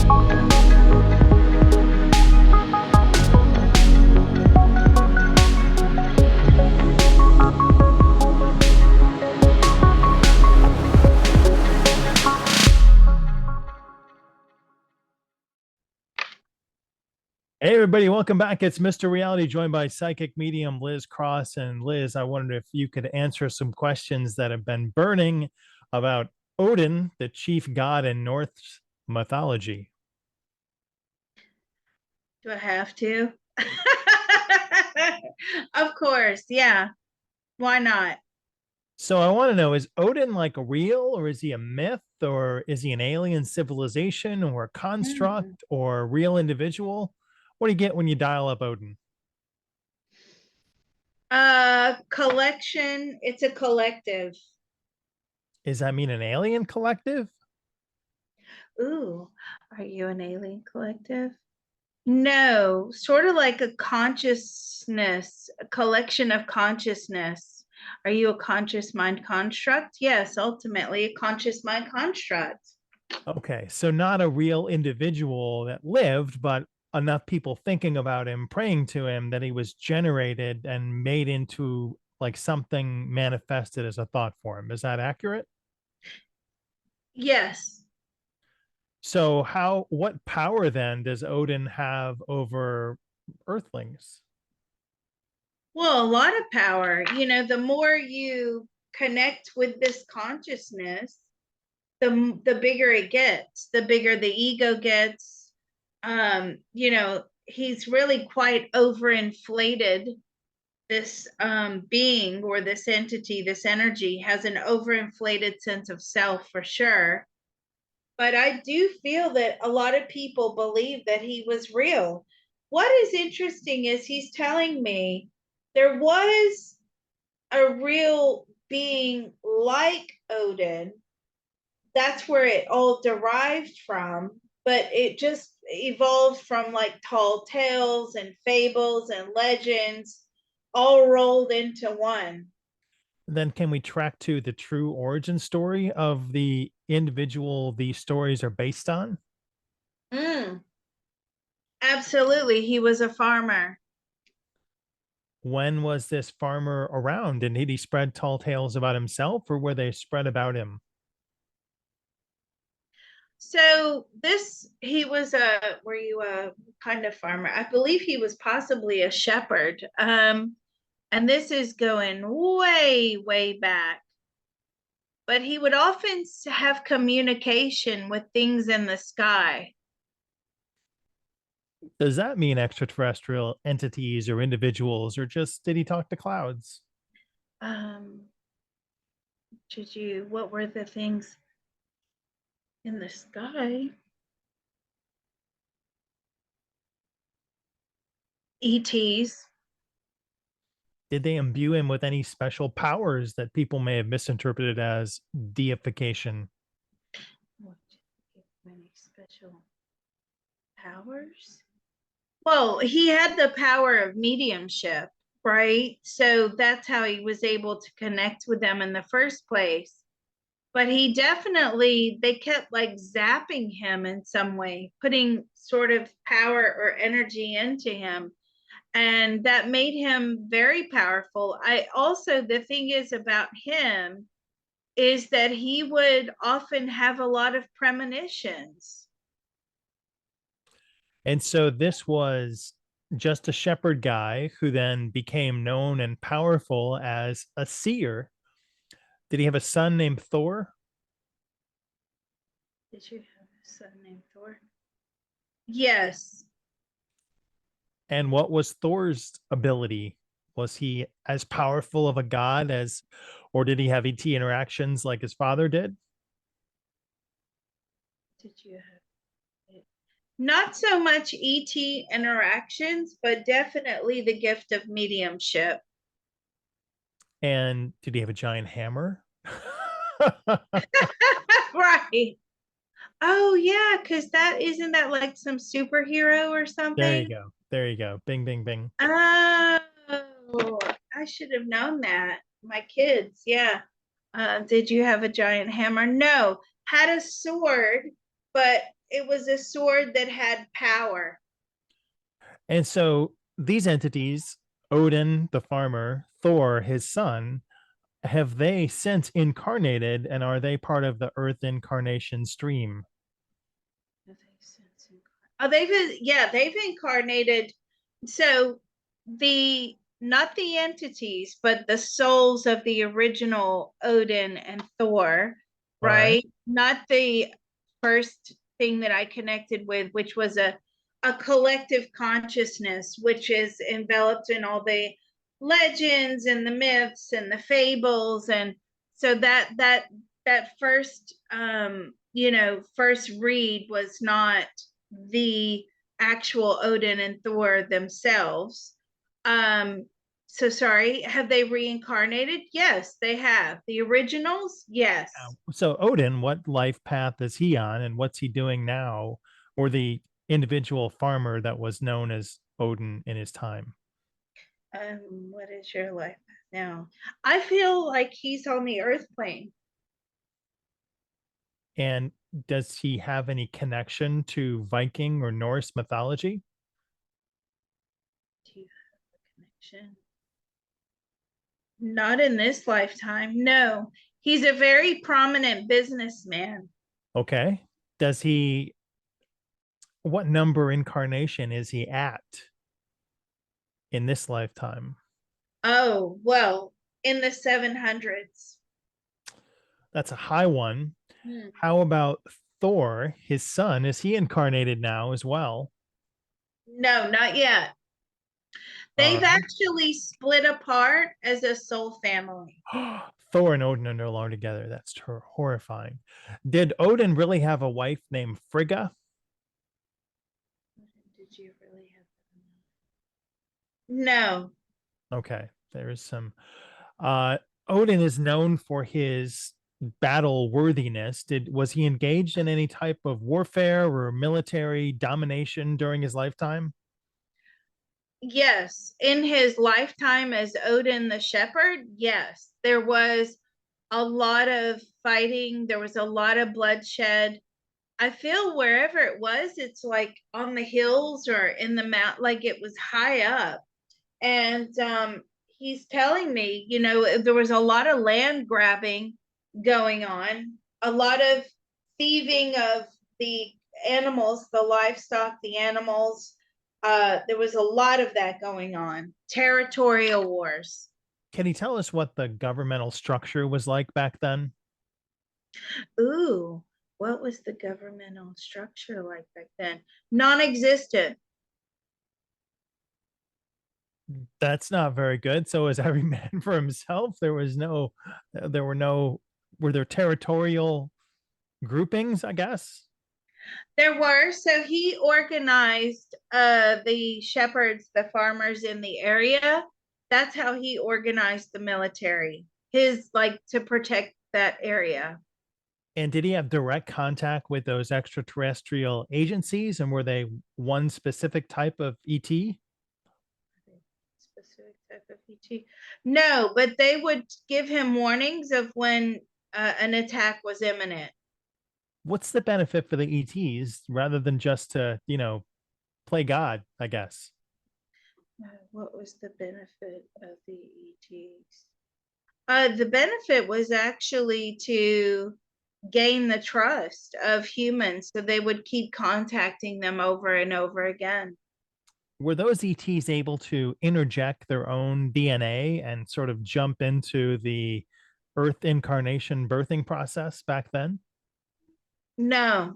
Hey, everybody, welcome back. It's Mr. Reality, joined by psychic medium Liz Cross. And Liz, I wondered if you could answer some questions that have been burning about Odin, the chief god in Norse mythology. Do I have to? Of course, yeah. Why not? So I want to know, is Odin like real, or is he a myth, or is he an alien civilization, or a Mm. construct, or a real individual? What do you get when you dial up Odin? Collection. It's a collective. Does that mean an alien collective? Ooh, are you an alien collective? No, sort of like a consciousness, a collection of consciousness. Are you a conscious mind construct? Yes, ultimately a conscious mind construct. Okay, so not a real individual that lived, but enough people thinking about him, praying to him, that he was generated and made into like something manifested as a thought form. Is that accurate? Yes. So what power then does Odin have over earthlings? Well, a lot of power. The more you connect with this consciousness, the bigger it gets, the bigger the ego gets. He's really quite overinflated. This being or this entity, this energy has an overinflated sense of self for sure. But I do feel that a lot of people believe that he was real. What is interesting is he's telling me there was a real being like Odin. That's where it all derived from, but it just evolved from like tall tales and fables and legends all rolled into one. Then can we track to the true origin story of the individual these stories are based on? Mm, absolutely. He was a farmer. When was this farmer around, and did he spread tall tales about himself, or were they spread about him? So he was were you a kind of farmer? I believe he was possibly a shepherd. And this is going way, way back. But he would often have communication with things in the sky. Does that mean extraterrestrial entities or individuals, or just did he talk to clouds? Um, what were the things in the sky? ETs. Did they imbue him with any special powers that people may have misinterpreted as deification? Many special powers? Well, he had the power of mediumship, right? So that's how he was able to connect with them in the first place. But they kept like zapping him in some way, putting sort of power or energy into him. And that made him very powerful. The thing is about him is that he would often have a lot of premonitions. And so this was just a shepherd guy who then became known and powerful as a seer. Did he have a son named Thor? Did you have a son named Thor? Yes. And what was Thor's ability? Was he as powerful of a god as, or did he have ET interactions like his father did? Did you have it? Not so much ET interactions, but definitely the gift of mediumship. And did he have a giant hammer? Right. Oh yeah, because that isn't that like some superhero or There you something? go. There you go. Bing, bing, bing. Oh, I should have known that. My kids, yeah. Did you have a giant hammer? No, had a sword, but it was a sword that had power. And so these entities, Odin, the farmer, Thor, his son, have they since incarnated, and are they part of the Earth incarnation stream? Oh, they've incarnated. So the not the entities, but the souls of the original Odin and Thor, All right. right? Not the first thing that I connected with, which was a collective consciousness, which is enveloped in all the legends and the myths and the fables, and so that first first read was not the actual Odin and Thor themselves. Um, so sorry, have they reincarnated? Yes, they have. The originals, yes. So Odin, what life path is he on, and what's he doing now? Or the individual farmer that was known as Odin in his time? What is your life now? I feel like he's on the earth plane. And does he have any connection to Viking or Norse mythology? Do you have a connection? Not in this lifetime. No. He's a very prominent businessman. Okay. Does he, what number incarnation is he at in this lifetime? Oh, well, in the 700s. That's a high one. Hmm. How about Thor, his son? Is he incarnated now as well? No, not yet. All They've actually split apart as a soul family. right. Thor and Odin are no longer together. That's horrifying. Did Odin really have a wife named Frigga? Did you really have? No. Okay, there is some. Uh, Odin is known for his battle worthiness. Was he engaged in any type of warfare or military domination during his lifetime? Yes, in his lifetime as Odin the shepherd, yes, there was a lot of fighting, there was a lot of bloodshed. I feel wherever it was, it's like on the hills or in the mount, like it was high up. And he's telling me, there was a lot of land grabbing going on, a lot of thieving of the animals, the livestock, the animals. There was a lot of that going on. Territorial wars. Can you tell us what the governmental structure was like back then? Ooh, what was the governmental structure like back then? Non-existent. That's not very good. So is every man for himself? There were no, were there territorial groupings, I guess? There were. So he organized the shepherds, the farmers in the area. That's how he organized the military. His like to protect that area. And did he have direct contact with those extraterrestrial agencies? And were they one specific type of ET? Specific type of ET. No, but they would give him warnings of when an attack was imminent. What's the benefit for the ETs rather than just to, play God, I guess? What was the benefit of the ETs? The benefit was actually to gain the trust of humans so they would keep contacting them over and over again. Were those ETs able to interject their own DNA and sort of jump into the Earth incarnation birthing process back then? No,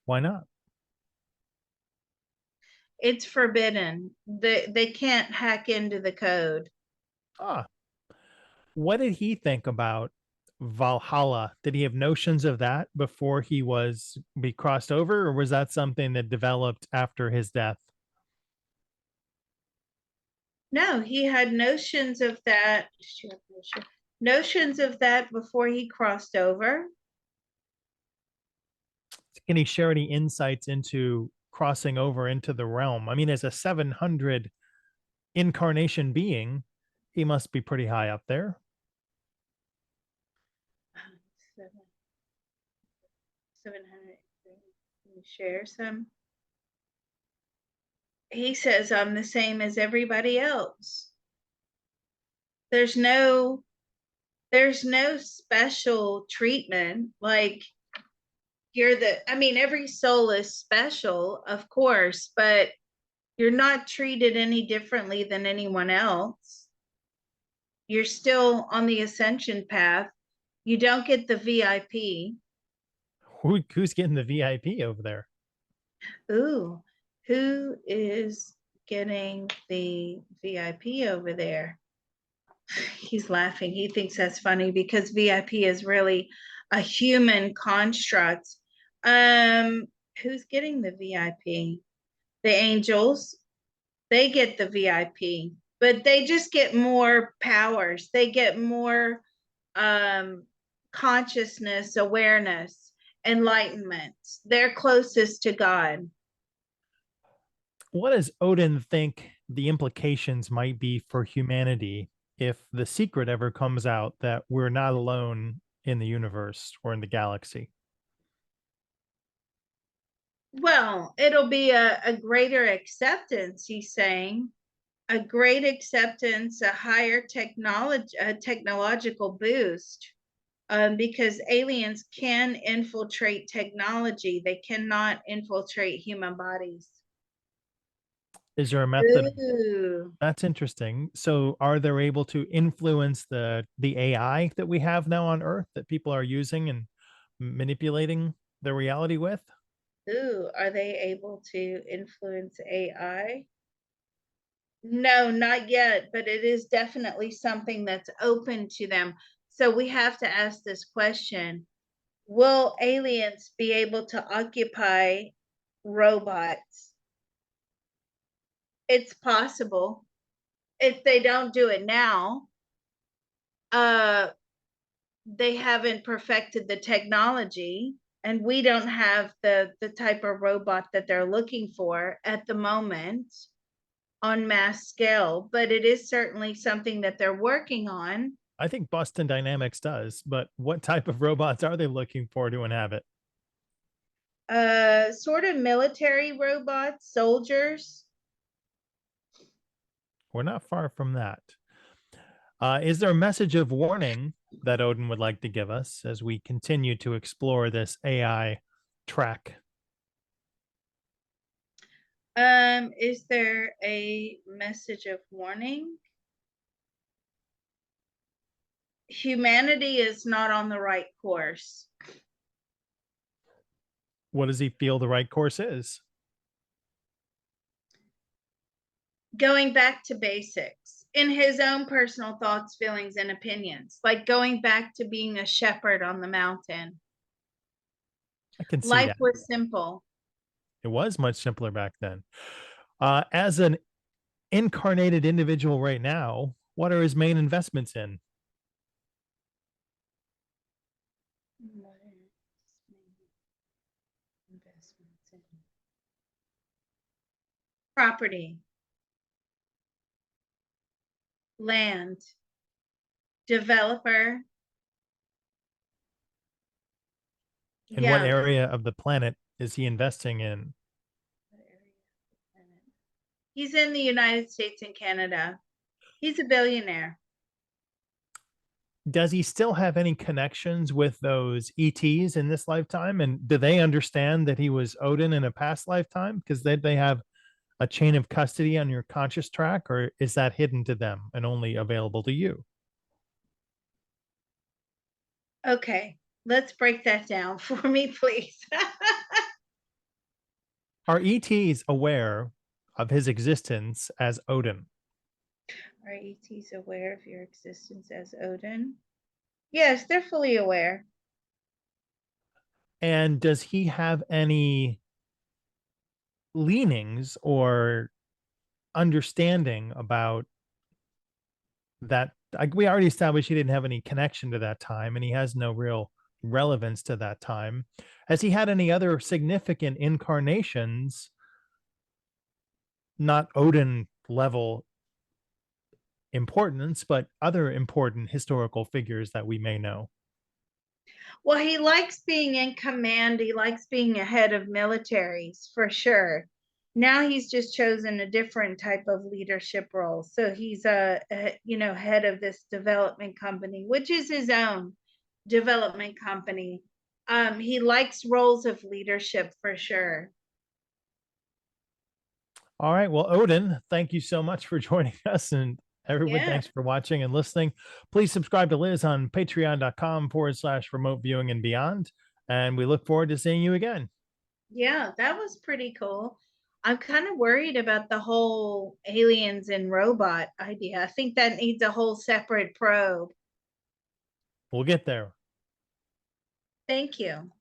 Why not? it's forbidden. They can't hack into the code. Ah, what did he think about Valhalla? Did he have notions of that before he was be crossed over, or was that something that developed after his death? No, he had notions of that. Notions of that before he crossed over. Can he share any insights into crossing over into the realm? I mean, as a 700 incarnation being, he must be pretty high up there. 700. Can you share some? He says I'm the same as everybody else. There's no special treatment. Like every soul is special, of course, but you're not treated any differently than anyone else. You're still on the ascension path. You don't get the VIP. Who's getting the VIP over there? Ooh, who is getting the VIP over there? He's laughing. He thinks that's funny because VIP is really a human construct. Um, who's getting the VIP? The angels. They get the VIP, but they just get more powers. They get more um consciousness, awareness, enlightenment. They're closest to God. What does Odin think the implications might be for humanity if the secret ever comes out that we're not alone in the universe or in the galaxy? Well, it'll be a greater acceptance, he's saying. A great acceptance, a higher technological boost, because aliens can infiltrate technology. They cannot infiltrate human bodies. Is there a method? Ooh, That's interesting. So are they able to influence the AI that we have now on Earth that people are using and manipulating the reality with? ooh, are they able to influence AI? No, not yet, but it is definitely something that's open to them. So we have to ask this question. Will aliens be able to occupy robots? It's possible. If they don't do it now, uh, they haven't perfected the technology, and we don't have the type of robot that they're looking for at the moment on mass scale. But it is certainly something that they're working on. I think Boston Dynamics does, but what type of robots are they looking for to inhabit? Sort of military robots, soldiers. We're not far from that. Is there a message of warning that Odin would like to give us as we continue to explore this AI track? Is there a message of warning? Humanity is not on the right course. What does he feel the right course is? Going back to basics in his own personal thoughts, feelings, and opinions, like going back to being a shepherd on the mountain. I can see Life that. was simple. It was much simpler back then. As an incarnated individual right now, what are his main investments in? Investments in property, land, developer. In what Yeah. area of the planet is he investing in? He's in the United States and Canada. He's a billionaire. Does he still have any connections with those ETs in this lifetime? And do they understand that he was Odin in a past lifetime? Because they have a chain of custody on your conscious track, or is that hidden to them and only available to you? Okay, let's break that down for me, please. Are ETs aware of his existence as Odin? Are ETs aware of your existence as Odin? Yes, they're fully aware. And does he have any leanings or understanding about that? Like, we already established he didn't have any connection to that time and he has no real relevance to that time. Has he had any other significant incarnations, not Odin level importance, but other important historical figures that we may know? Well, he likes being in command. He likes being a head of militaries for sure. Now he's just chosen a different type of leadership role. So he's head of this development company, which is his own development company. He likes roles of leadership for sure. All right. Well, Odin, thank you so much for joining us. And everyone, Yeah. thanks for watching and listening. Please subscribe to Liz on patreon.com/remote viewing and beyond. And we look forward to seeing you again. Yeah, that was pretty cool. I'm kind of worried about the whole aliens and robot idea. I think that needs a whole separate probe. We'll get there. Thank you.